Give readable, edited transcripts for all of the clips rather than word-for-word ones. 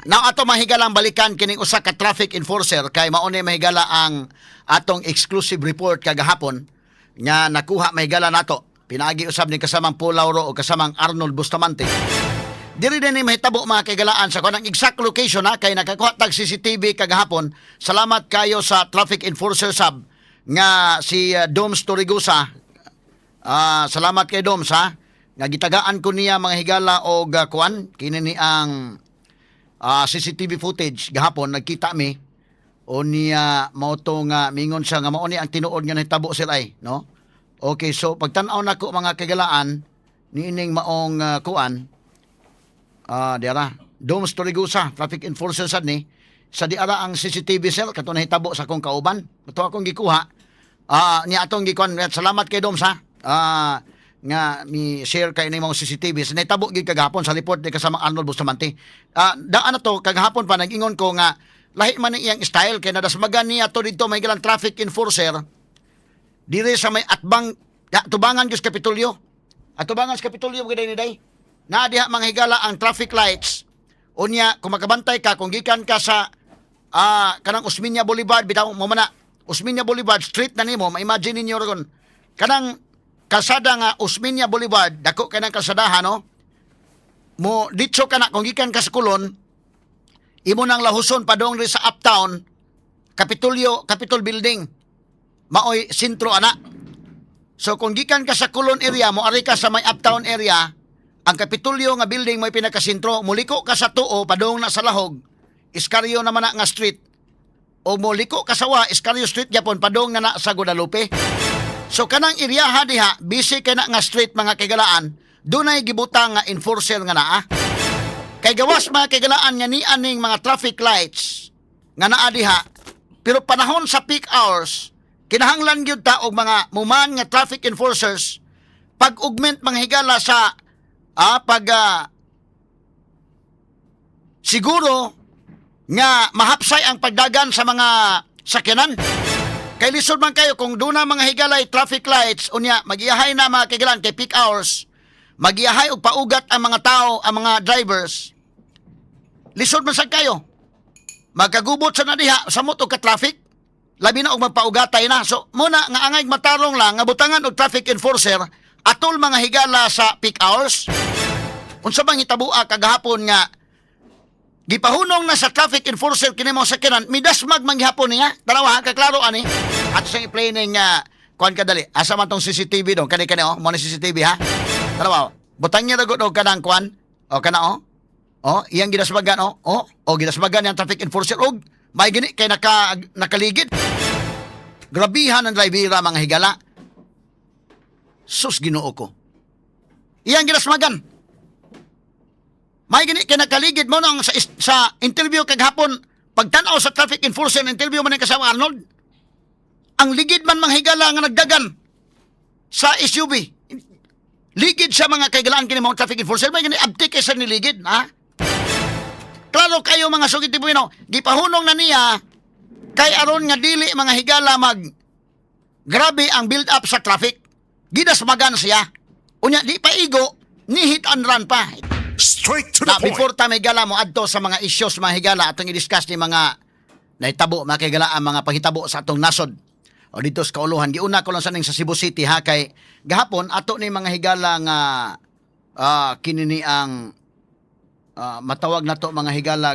Now ato mahigala ang balikan kining usa ka traffic enforcer kay mao ni mahigala ang atong exclusive report kagahapon nga nakuha mahigala nato. Pinaagi usab ni kasamang Pulauro o kasamang Arnold Bustamante. Diri din ni mahitabo mga kagalaan sa kanang exact location ha kay nakakuha tag CCTV kagahapon. Salamat kayo sa traffic enforcer sub nga si Doms Torigusa. Salamat kay Doms ha. Nga gitagaan ko niya mga higala og kuan kini ni ang CCTV footage gahapon nagkita mi o niya mao to nga mingon siya nga mao ni ang tinuod nga nahitabo sila ay no. Okay, so pagtan-aw nako mga kagalaan niining maong kuan diara Doms Torigusa traffic enforcer sad ni sa diara ang CCTV cell kato nahitabo sa akong kauban ato akong gikuha niya atong gikuan salamat kay Doms ha nga mi share kay ning mga CCTV sa nahitabo gid kagahapon sa report ni kasama Arnold Bustamante. Daan na to kagahapon pa nag-ingon ko nga lahi man iyang style kay nadasmagan niya to dito may gilang traffic enforcer dire sa may atbang tubangan gyud sa Kapitolyo. Atubangan sa Kapitolyo giday ni day. Na diha mga higala ang traffic lights. Unya kung makabantay ka kung gikan ka sa kanang Osmeña Boulevard bitaw mo man na Osmeña Boulevard street na nimo ma-imagine ninyo ron kanang kalsada nga Osmeña Boulevard dako kay nang kalsadahan no mo ditso ka na kung gikan ka sa Kulon imo nang lahuson padong ri sa uptown Capitol Building maoy sentro ana. So kung gikan ka sa Kulon area mo ari ka sa may uptown area ang Kapitolyo nga building mo'y pinakasentro muliko ka sa tuo padong na sa Lahog Iscario naman na nga street o muliko ka sa Iscario Street yapon padong na sa Guadalupe. So kanang iriyaha diha busy kay na nga street mga kagalaan dunay gibutang nga enforcer nga naa. Kay gawas mga kagalaan nga ni aning mga traffic lights nga naa diha pero panahon sa peak hours kinahanglan gyud ta og mga muman nga traffic enforcers pag-augment mga higala sa siguro nga mahapsay ang pagdagan sa mga sakyanan. Kay lisod man kayo kung doon na mga higalay traffic lights unya magiyahay na mga kagalan kay peak hours magiyahay og paugat ang mga tao ang mga drivers lisod man sad kayo magkagubot sa nadiha sa moto ka traffic labi na og magpaugatay na so muna nga angay matarong lang nga butangan og traffic enforcer atol mga higala sa peak hours unsa bang hitabua kagahapon nga gipahunong na sa traffic enforcer kini mo sakyanan midasmag manghapon niya dalawa kaklaro ani at sa i-play ning kuan kadali asa man tong CCTV dong kani oh mo ni CCTV ha dalawa butang niya dagod og kanang kuan o kana iyang gidasmagan gidasmagan yang traffic enforcer og may gini kay nakaligid grabihan ang drivera mga higala sus Ginoo ko iyang gidasmagan may gani kay nakaligid mo nang sa interview kaghapon pagtan-aw sa traffic enforcer interview man ni kasama Arnold ang ligid man manghigala nga nagdagan sa SUV ligid sa mga kagalaan kini mga traffic enforcer may gani abtik kay sa niligid ha klaro kayo mga sugid tibuino gipahunong na niya kay aron nga dili mga higala grabe ang build up sa traffic gidasmagan siya unya di pa igo ni hit and run pa. Straight to the point. Before ta may gala mo adto sa mga issues mga higala atong i-discuss ni mga nahitabo mga kagala ang mga panghitabo sa atong nasod o dito sa kauluhan giuna ko lang saning sa Cebu City ha kay gahapon ato ni mga higala nga kini ni ang matawag nato mga higala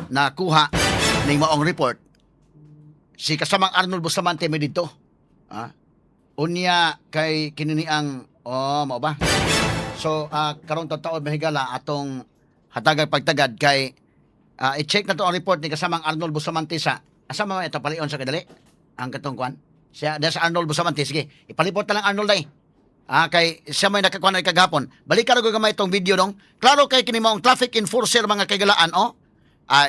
nakuha ning maong report si kasamang Arnold Bustamante mi dito unya kay kini ni ang mao ba. So, karon taon mahigala atong hatagag pagtagad kay i-check na to ang report ni kasamang Arnold Bustamante sa asa man ito palion sa kadali ang katong kwan siya sa Arnold Bustamante sige ipalipot na lang Arnold ay kay siya may nakakuan ay kagahapon balik ka gamay itong video dong klaro kay kini mo ang traffic enforcer mga kagalaan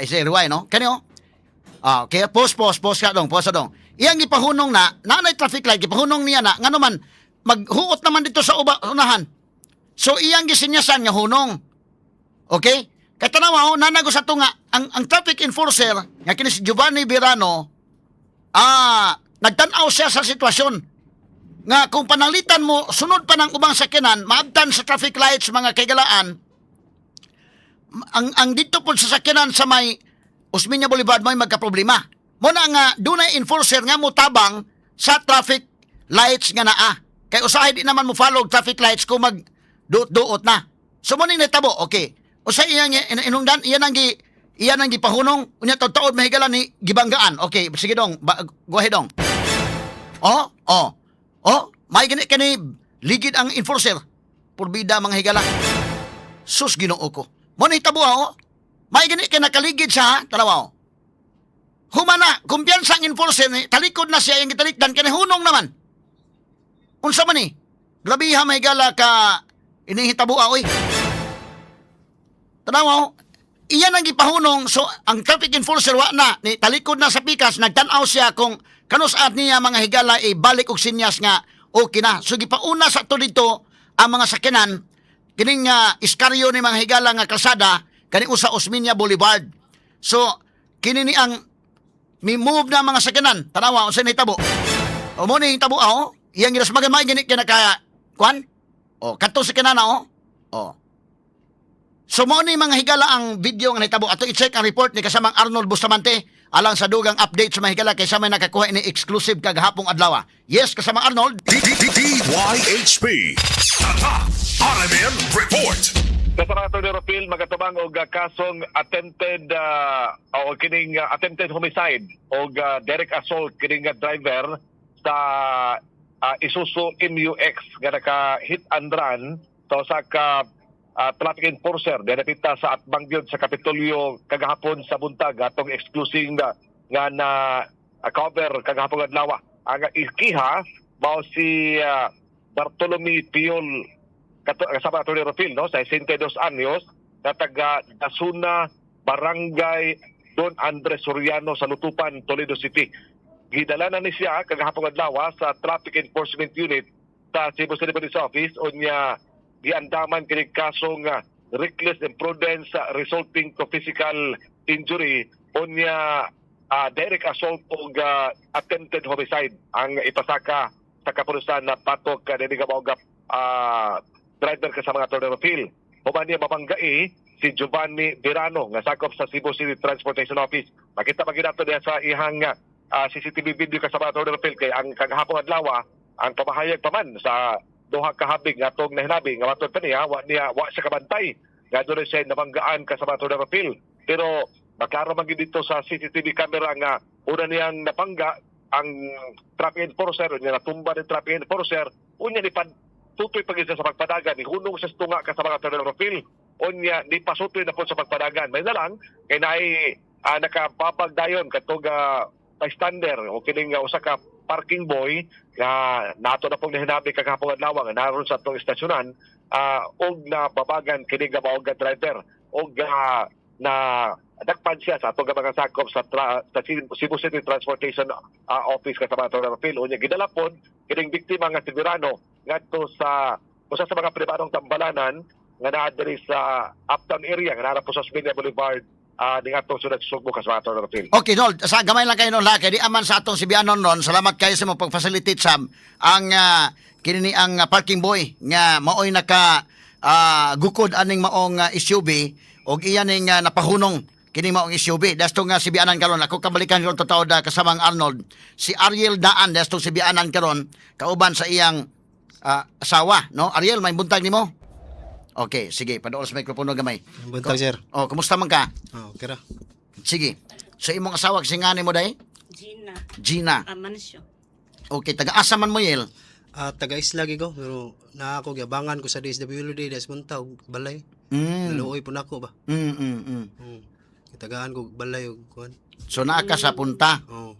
isa rewind kani kaya pause ka dong pause dong iyang gipahunong na nanay traffic light gipahunong niya na ngano man maghuot naman dito sa unahan. So iyang gisinyasan nga hunong. Okay? Kay tanawa nanago sa tunga ang traffic enforcer nga kini si Giovanni Verano nagtan-aw siya sa sitwasyon nga kung pananglitan mo sunod pa ng ubang sakyanan maabtan sa traffic lights mga kagalaan ang dito po sa sakyanan sa may Osmeña Boulevard may magkaproblema. Mo na nga dunay enforcer nga mo tabang sa traffic lights nga naa. Kay usahay di naman mo follow traffic lights kung mag duot na. So mo ning natabo, okay. Usahay inungdan iyan ang gipahunong unya taud-taud mahigala ni gibanggaan. Okay, sige dong, go ahead dong. May gani kani ligid ang enforcer. Purbida mga higala. Sus Ginoo ko. Mo ni tabo may gani kay nakaligid sa tanawa. Humana, kumpiyansa ang enforcer ni talikod na siya yung gitalikdan kani hunong naman. Unsa man ni? Grabe ha may gala ka inihitabo oy. Tanawa, iyan ang gipahunong so ang traffic enforcer wa na ni talikod na sa pikas nagtan-aw siya kung kanus-at niya mga higala balik og sinyas nga okay na. So gipauna sa to dito ang mga sakyanan kining iskaryo ni mga higala nga kalsada kani usa Osmeña Boulevard. So kini ni ang mi-move na mga sakyanan. Tanawa unsa ni tabo? O mo ni tabo iyang ginasmagan may gani kinaka kwan? O kadto sa kanana So mo ni mga higala ang video nga nahitabo ato i-check ang report ni kasamang Arnold Bustamante alang sa dugang update sa mga higala kaysa may nakakuha ni exclusive kagahapong adlaw. Yes, kasamang Arnold. DYHP Tatak RMN Report. Kasama ito ni Rapil, magatabang og kasong attempted o kining attempted homicide o direct assault kining driver sa Isuzu MUX nga naka-hit and run sa ka traffic enforcer dinapita sa Atbangyod sa Kapitolyo kagahapon sa buntag atong exclusive nga na cover kagahapon adlaw. Ang ikiha mao si Bartolome Piol kasama ato ni Rapil no sa 62 anyos na taga Dasuna Barangay Don Andres Soriano sa Lutupan, Toledo City. Gidala na ni siya kagahapon adlaw sa Traffic Enforcement Unit sa Cebu City Police Office unya giandaman kini kasong reckless imprudence resulting to physical injury unya direct assault o attempted homicide ang ipasaka sa kapulisan na patok dinhi nga maugap driver ka sa mga Tornero-Phil. Human niya mabanggai si Giovanni Verano nga sakop sa Cebu City Transportation Office. Makita maginato diya sa ihang CCTV video ka sa mga Tornero-Phil kay ang kagahapon adlaw ang pamahayag pa man sa duha ka habig nga tong nahinabi nga matod pa niya wa siya kabantay nga doon siya nabanggaan ka sa mga Tornero-Phil. Pero maklaro man gid dito sa CCTV camera nga una niyang napangga ang traffic enforcer unya natumba ni traffic enforcer unya ni tutoy pag sa pagpadagan ni hunong sa tunga ka sa mga Tornero-Phil unya ni pasutoy na po sa pagpadagan may nalang kay naay nakapapagdayon katong bystander o kining usa ka parking boy nga nato na pong nahinabi kagahapon adlaw nga naroon sa atong istasyonan og nababagan kini nga maog driver og na dakpan siya sa atong mga sakop sa Cebu City Transportation Office kasama Tornero-Phil unya gidala pod kining biktima nga si Verano ngadto sa usa sa mga pribadong tambalanan nga naa diri sa uptown area nga naa po sa Osmeña Boulevard ning atong sunod Sugbo kasama Tornero-Phil. Okay, Nold. Sa gamay lang kayo, Nold, ha? Kaya di aman sa atong sibianon ron. Salamat kayo sa mga pag-facilitate, Sam. Ang kinini ang parking boy nga maoy naka gukod aning maong SUV o iyan ning napahunong kini maong SUV. Dasto nga sibianan karon. Ako kabalikan karon totoo kasamang Arnold. Si Ariel Daan, dasto sibianan karon kauban sa iyang asawa, no? Ariel, may buntag nimo? Okay, sige, padool sa mikropono gamay. Buntag, sir. Oh, kumusta man ka? Okay ra. Sige. So imong asawa singani mo day? Gina. Amansyo. Okay, taga-asa man mo yel? Taga-isla ko, pero na ako giabangan ko sa DSWD des Buntag balay. Naluoy po nako ba. Tagaan ko balay og kuan. So naa ka sa punta. Oh.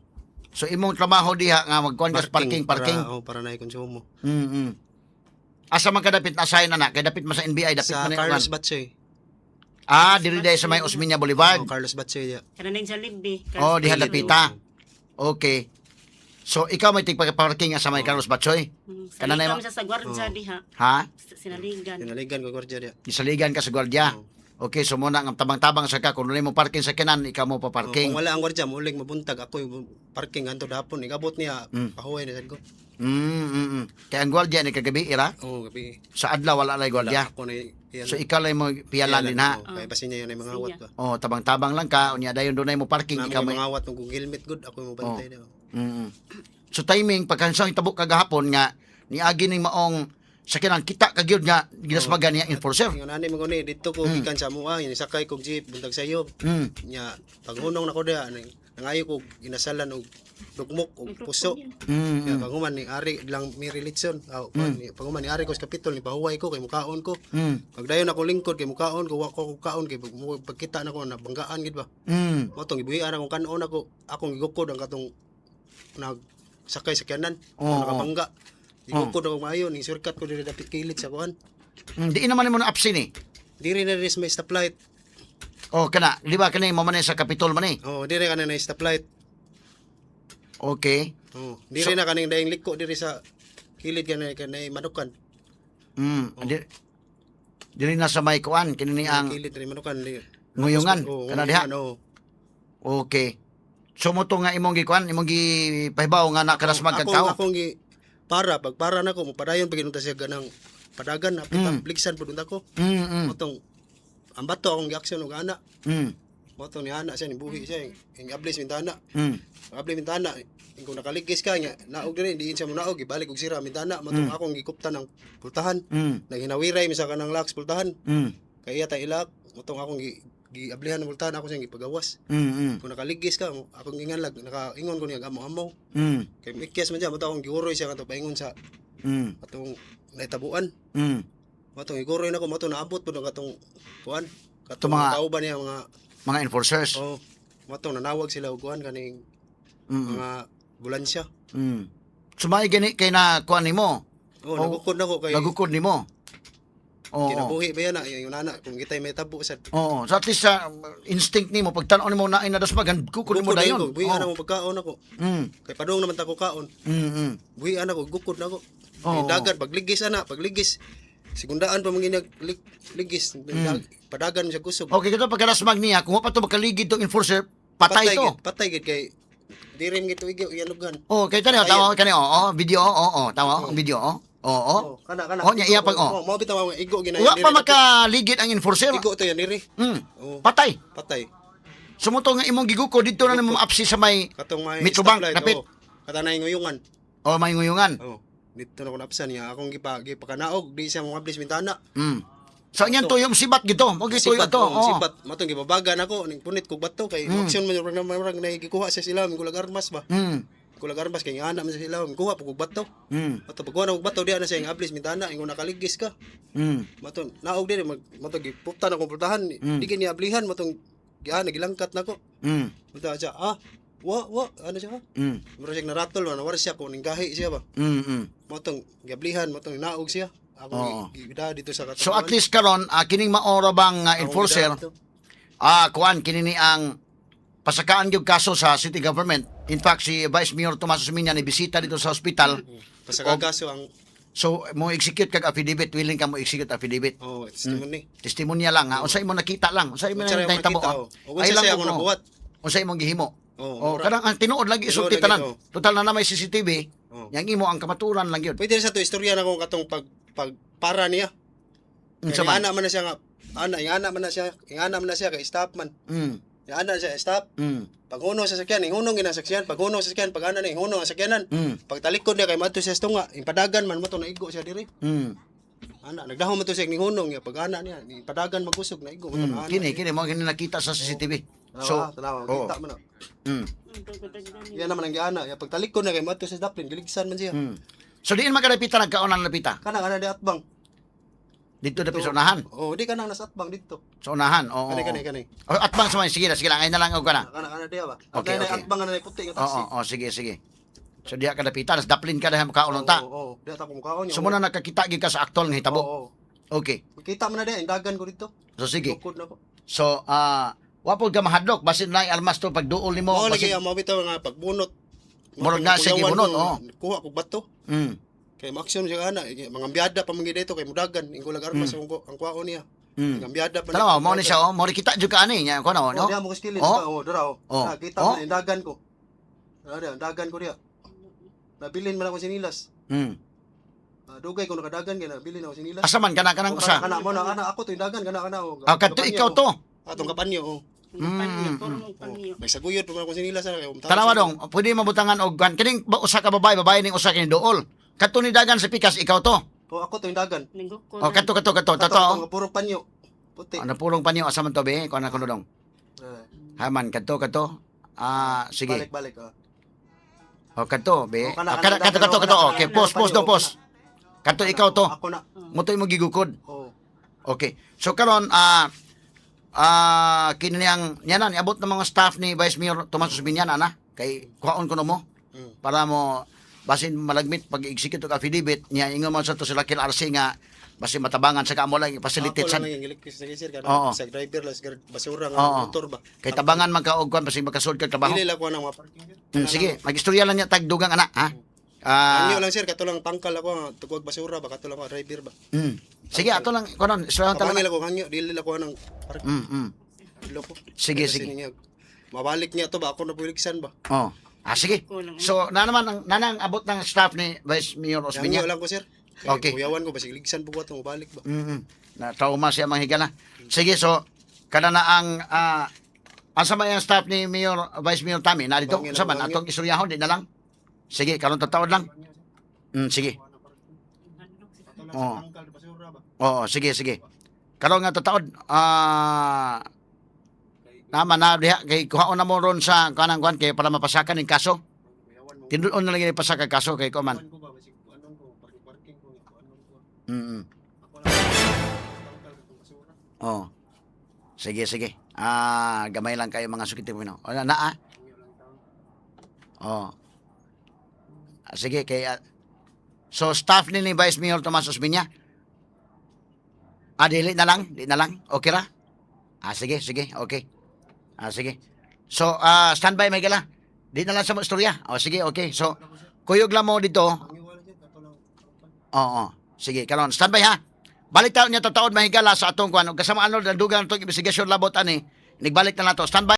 So imong trabaho diha nga magkuan ka sa parking. Para na konsumo. Asa man ka dapit na sign na kay dapit man sa NBI dapit Sa man Carlos Batsoy. diri day sa may Osmeña Boulevard. Carlos Batsoy dia. Kananing sa Libby. Oh, diha dapita. Okay. So ikaw may tigpa-parking sa may Carlos Batsoy? Sa Kananay kami sa gwardya diha. Ha? Sinaligan. Tinaligan ko gwardiya dia. Isaligan ka sa gwardiya. Okay, so muna ang tabang-tabang sa ka kung mo parking sa kanan, ikaw mo pa parking. Kung wala ang gwardiya, muling mabuntag ako yung parking anto dapon. Igabot niya, pahuway na sad ko. Kaya ang gwardiya ni kagabi ira Oo, gabi. sa adlaw wala lay gwardiya. Ako na iyan. So ikaw lang mo piyalan din ha. Kaya pasin niya yun ay mga awat ba. Oh, tabang-tabang lang ka, unya dayon dunay mo parking, Ikaw ikaw may mga awat kung helmet good, ako yung bantay na. So timing pagkansang itabok kagahapon nga niagi ning maong sakyanan kita kagyud nga ginasmagan niya enforcer. Yung nani mo ni dito ko gikan sa mua, yung sakay kog jeep buntag sayo. Nya paghunong nako dia nangayo ko ginasalan og dugmok og puso. Kaya paghuman ni ari lang mi relation. Paghuman ni ari ko sa kapitol ni pahuway ko kay mukaon ko. Pagdayon ako lingkod kay mukaon ko ko kaon kay pagkita nako na banggaan gid ba. Motong ibuhian akong kanon ako akong gigukod ang katong nag sakay sakyanan nakabangga. Igukod ako maayo ni shortcut ko diri dapit kilit sa kuan. Di naman mo na absin eh. Diri na ris may stoplight. Oh, kana, di ba kanay mo man sa Capitol man eh. Oh, diri ka na stoplight. Okay. Oh, diri na kaning daing liko diri sa kilid kanay manukan. Dili na sa may kuan kini ang Kilid diri manukan. nguyungan Oh, kana diha. Okay. So mo to nga imong gikuan, imong gipahibaw nga nakarasmag kag tawo. Akong gi pagpara nako mo padayon paginunta siya ganang padagan apit bliksan pud ko. Motong ang bato akong gi-action og ana. Motong ni ana siya ni buhi siya ing ablis mintana. Ablis mintana kung nakaligis ka nya naog diri diin siya mo naog ibalik og sira mintana motong akong gikuptan ng pultahan. Naghinawiray mi sa kanang lax pultahan. Kay iya ta ilak motong akong giablihan ng pultahan ako siyang gipagawas. Kung nakaligis ka akong inganlag nakaingon ko niya amo-amo. Kay mikyas man diya mo akong giuroy siya kanto paingon sa atong naitabuan. Matong igoroy na ko matong naabot pud ang katong kuan katong mga kauban niya mga enforcers. oh matong nanawag sila og kuan kaning mga ambulansya. Sumay gani kay na kuan nimo. Nagukod nako kay Nagukod nimo. Oo. kinabuhi ba yan yung nana kung kitay may tabo sa Oo, so at least sa instinct nimo pagtan-on nimo na inadasmagan kukod mo dayon. buhian ako pagkaon ako. Kay padung naman ta ko kaon. Buhian ako gukod nako. Dagat pagligis pagligis sigundaan pa mangin ligis padagan siya kusog. Okay, kito pagkarasmag niya, kung pa to makaligid tong enforcer, patay to. Patay gid kay dirim gito iyalugan. Oh, kay tani tawo kani video tawo video Kana. nya iya pag Mo bitaw mga igo ginay. Wa pa makaligid ang enforcer. Igo to yan diri. Patay. Patay. Sumuto nga imong giguko dito na nimo apsi sa may Katong may Metrobank stoplight, dapit. Katanay nguyungan. O may nguyungan. Dito na ko napsan niya akong gipakanaog di siya mo ablis bintana. So yan to yung sibat gito. Mo gito ito. Sipat matong gibabagan ako ning punit kog bato kay action man marag na gikuha sa sila mi kulag armas ba. Kulag armas kay ana man sa sila mi kuha kog bato. Mato pagkuha na kog bato di ana siya ablis bintana ingon nakaligis ka. Matong naog diri matong giputan akong pultahan di kini ablihan matong giana gilangkat nako. Mata siya wa ano siya? Mura siya naratol man war siya ko ning gahi siya ba. Matong gablihan matong naog siya. Ako gida dito sa katawan. So at least karon kining maora bang enforcer kuan kini ni ang pasakaan gyud kaso sa city government. In fact si Vice Mayor Tomas Suminya ni bisita dito sa hospital. Pasakagaso ang So mo execute kag affidavit, willing ka mo execute affidavit. testimony. Testimonya lang ha. Unsay mo nakita lang. Unsay mo nahitabo. Ay lang ako nabuhat. Unsay imong gihimo. Oh, Kanang ang tinuod lagi Tinuod isulti lagi, tanan. Total na may CCTV. Yang imo ang kamaturan lang yun. Pwede sa to istorya na ko katong pagpara niya. Unsa man? Ana man na siya nga ana man na siya kay stop man. Yung ana siya stop. Pag huno sa sakyan, hunong ginasakyan, pag huno sa sakyan, pag ana ni hunong ang sakyanan. Pag talikod niya kay madto siya sa tunga, impadagan man mo to naigo siya diri. Ana nagdahom mo to siya ning hunong ya pag ana niya, impadagan magusog naigo mo to na ana. Kini mo kini nakita sa CCTV. So, kita man na. Yan naman ang giana, ya pag talikod na kay madto siya daplin, giligsan man siya. So diin magkadapita nagkaonan napita. Kana di atbang. Dito dapat sa unahan. Di kana nasa atbang dito. Sa unahan. Oo. Kani. Atbang sa may sige na ay na lang og kana. Kana diya ba? Okay. Atbang na puti nga taxi. Sige. So diya kadapita nas daplin ka dahil makaonon ta. Oo. Diya ta ko mukhaon. So muna nakakita gid ka sa aktwal nga hitabo. Oo. Okay. Kita man na diya, dagan ko dito. So sige. Tukod na ko. So wapod ka mahadlok basin na almas to pagduol nimo. Oo, lagi ang mabitaw nga pagbunot. Murag na sige bunot, Kuha ko bato. Kay maksyon siya ana, mga biyada pa mangi dito kay mudagan, ingko lag armas ang kwaon niya. Gambiyada pa. Tanawa, mo ni siya, mo ni kita jud ka ani nya ko na, Oh, no? diha mo kiskilin. Oh. Oh, dara oh. Oh. Kita Oh. mo yung dagan ko. Dara, dagan ko diha. Nabilin man ako sinilas. Dugay ko nakadagan kay nabilin ako sinilas. Asa man kana kanang usa? Kana mo na ana ako to yung dagan kana. Ah, kadto ikaw to. Atong kapanyo oh. Panyo, puro mong Oh. panyo. May saguyod pa man ako sinilas kay Tanawa dong, pwede mabutangan og kan kining usa ka babae ning usa kini duol. Kadto ni dagan sa pikas ikaw to. Oh, ako to yung dagan. Linggo ko. Oh, kadto. Ato Totoo. puro panyo. Puti. Ano pulong pa niyo asa man to be? Kuan ko dong. Haman kadto. Sige. Balik. Oh, kadto be. Oh, kana- Kadto. kana- Okay, kana- pause kana- daw, pause. Kadto ikaw to. Ako na. Mutoy mo gigukod. Oh. Okay. So karon kini niyang yanan iabot ng mga staff ni Vice Mayor Tomas Osmeña na kay kuhaon ko na mo para mo basin malagmit pag execute og affidavit niya ingon mo sa to sila kil RC nga basin matabangan sa kamo lang facilitate Ako sa lang yung gilikis sa kisir Oo. kana sa driver lang sa basura nga Oo. motor ba. kay tabangan man ka og kuan basin makasud ka trabaho. Dili lang ko nang mga parking. Sige, magistorya lang niya tag dugang ana ha. Anyo lang sir, kato lang tangkal ako nga tugog basura ba kato lang ako driver ba. Sige, ato lang kunon istoryahan ta Kapangil lang. ako hangyo, dili lang ko nang parking. Dilo ko. Sige, Kasi sige. niya, mabalik niya to ba ako na puliksan ba. Oh. Sige. So, na naman ang nanang abot ng staff ni Vice Mayor Hangyo Osmeña. lang ko sir. Okay. Kuyawan ko basig ligsan po ko atong mabalik ba. Na trauma siya manghigala. Sige, so kada na ang asa man yung staff ni Mayor Vice Mayor Tami na dito Bangin sa lang, man bangin. atong istoryahon di na lang. Sige, karon tataod lang. Sige. Kato lang Oo. sa tangkal basura ba. Oo, sige. Karon nga tataod naman na diha kay kuhaon na mo ron sa kanang kuan kay para mapasakan ning kaso. Kuyawan mo. Tinuod na lang ipasaka kaso kay ko man. Kuyawan ko ba basig anon ko parking ko anon ko. Mm. Ako lang tangkal katong basura. Oh. Sige. Gamay lang kayo mga sukiti mo no. O na. Oh. Sige kay so staff ni Vice Mayor Tomas Osmeña. Dili na lang. Okay ra? Sige. Okay. Sige. So, standby may gala. Di na lang sa mo istorya. Sige, okay. So, kuyog lang mo dito. Hangyo wala sir kato lang. Oo. Sige, karon standby ha. Balik taon niya tataod mahigala sa atong kuan. Kasama ano dugang itong investigasyon labot ani. Nagbalik na nato. Standby.